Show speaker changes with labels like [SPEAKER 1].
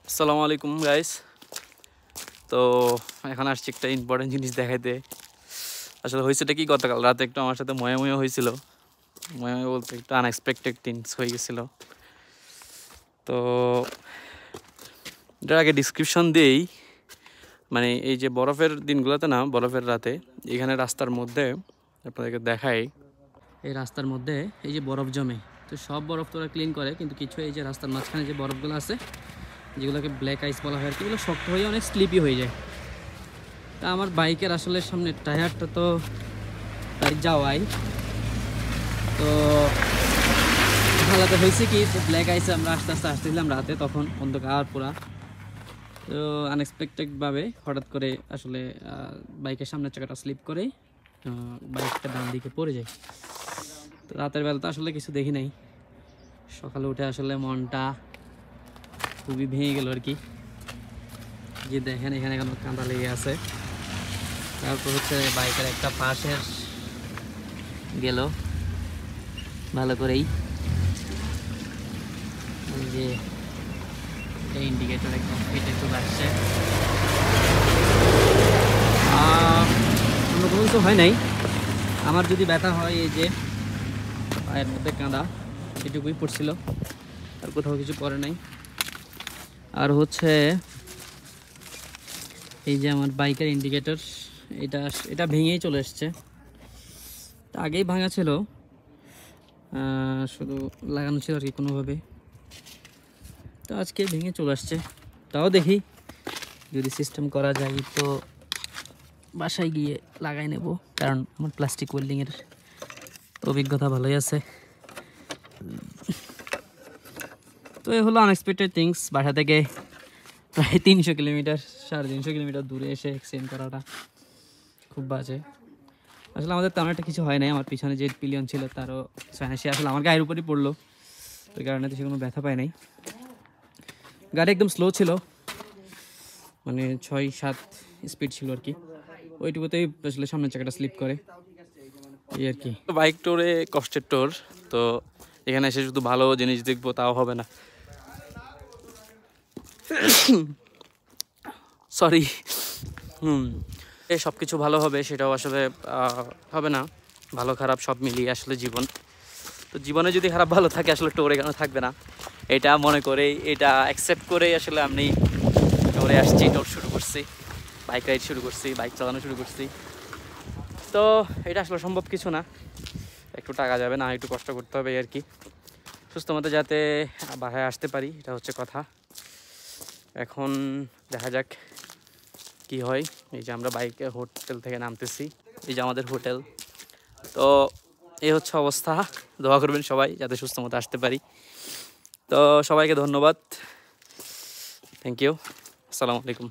[SPEAKER 1] আসসালামু আলাইকুম গাইস। তো এখন আসছি একটা ইম্পর্টেন্ট জিনিস দেখাইতে। আসলে হয়েছেটা কি, গতকাল রাতে একটু আমার সাথে ময়া হয়েছিল। ময়া বলতে একটু আনএক্সপেক্টেড থিংস হয়ে গেছিলো। তো এটার আগে ডিসক্রিপশন দিই, মানে এই যে বরফের দিনগুলোতে না, বরফের রাতে এখানে রাস্তার মধ্যে আপনাদেরকে দেখাই, এই রাস্তার মধ্যে এই যে বরফ জমে, তো সব বরফ তোরা ক্লিন করে, কিন্তু কিছু এই যে রাস্তার মাঝখানে যে বরফগুলো আছে, যেগুলোকে ব্ল্যাক আইস বলা হয় আর কি, এগুলো শক্ত হয়ে অনেক স্লিপি হয়ে যায়। তা আমার বাইকের আসলে সামনে টায়ারটা তো তাই যাওয়াই, তো ভালোতে হয়েছে কি, তো ব্ল্যাক আইসে আমরা আস্তে আস্তে আসতেছিলাম রাতে, তখন অন্ধকার পুরা। তো আনএক্সপেক্টেডভাবে হঠাৎ করে আসলে বাইকের সামনের চাকাটা স্লিপ করে বাইকটা ডান দিকে পড়ে যায়। তো রাতের বেলা তো আসলে কিছু দেখি নাই, সকালে উঠে আসলে মনটা খুবই ভেঙে গেল আর কি। যে দেখেন এখানে এখন কাঁদা লেগে আছে। তারপর হচ্ছে বাইকের একটা পাশের গেল ভালো করেই, যে ইন্ডিকেটর একদম ফেটে চলে আসছে। অন্য কোনো কিছু হয় নাই। আমার যদি ব্যথা হয় এই যে পায়ের মধ্যে কাঁদা, এটুকুই পড়ছিল, আর কোথাও কিছু পড়ে নাই। আর হচ্ছে এই যে আমার বাইকের ইন্ডিকেটর, এটা ভেঙেই চলে এসছে। আগেই ভাঙা ছিল, শুধু লাগানো ছিল আর কি কোনোভাবে, তো আজকে ভেঙে চলে আসছে। তাও দেখি যদি সিস্টেম করা যায় তো বাসায় গিয়ে লাগাই নেব, কারণ আমার প্লাস্টিক ওয়েল্ডিংয়ের অভিজ্ঞতা ভালোই আছে। তো এ হলো আনএক্সপেক্টেড থিংস। বাসা থেকে প্রায় 300 কিলোমিটার 350 কিলোমিটার দূরে এসে এক্সিডেন্ট করাটা খুব বাজে। আসলে আমাদের তেমন একটা কিছু হয় নাই, আমার পিছনে যে পিলিয়ন ছিল তারও কিছু হয় না, সে আসলে আমার গায়ের উপরই পড়লো, ওই কারণে তো সে কোনো ব্যথা পায় নাই। গাড়ি একদম স্লো ছিল, মানে 6-7 স্পিড ছিল আর কি, ওইটুকুতেই আসলে সামনের চাকাটা স্লিপ করে এই আর কি। বাইক টোরে কষ্টের টোর, তো এখানে এসে শুধু ভালো জিনিস দেখবো তাও হবে না, সরি। সব কিছু ভালো হবে সেটাও আসলে হবে না, ভালো খারাপ সব মিলিয়ে আসলে জীবন। তো জীবনে যদি খারাপ ভালো থাকে আসলে টোরে কেন থাকবে না, এটা মনে করে, এটা অ্যাকসেপ্ট করেই আসলে আমি টোরে আসছি, টোর শুরু করছি, বাইক রাইড শুরু করছি, বাইক চালানো শুরু করছি। তো এটা আসলে সম্ভব কিছু না, একটু টাকা যাবে না, একটু কষ্ট করতে হবে আর কি, সুস্থ মতো যাতে বাসায় আসতে পারি, এটা হচ্ছে কথা। এখন দেখা যাক কি হয়। এই যে আমরা বাইকে হোটেল থেকে নামতেছি, এই যে আমাদের হোটেল। তো এই হচ্ছে অবস্থা, দোয়া করবেন সবাই যাতে সুস্থ মতো আসতে পারি। তো সবাইকে ধন্যবাদ, থ্যাংক ইউ, আসসালামু আলাইকুম।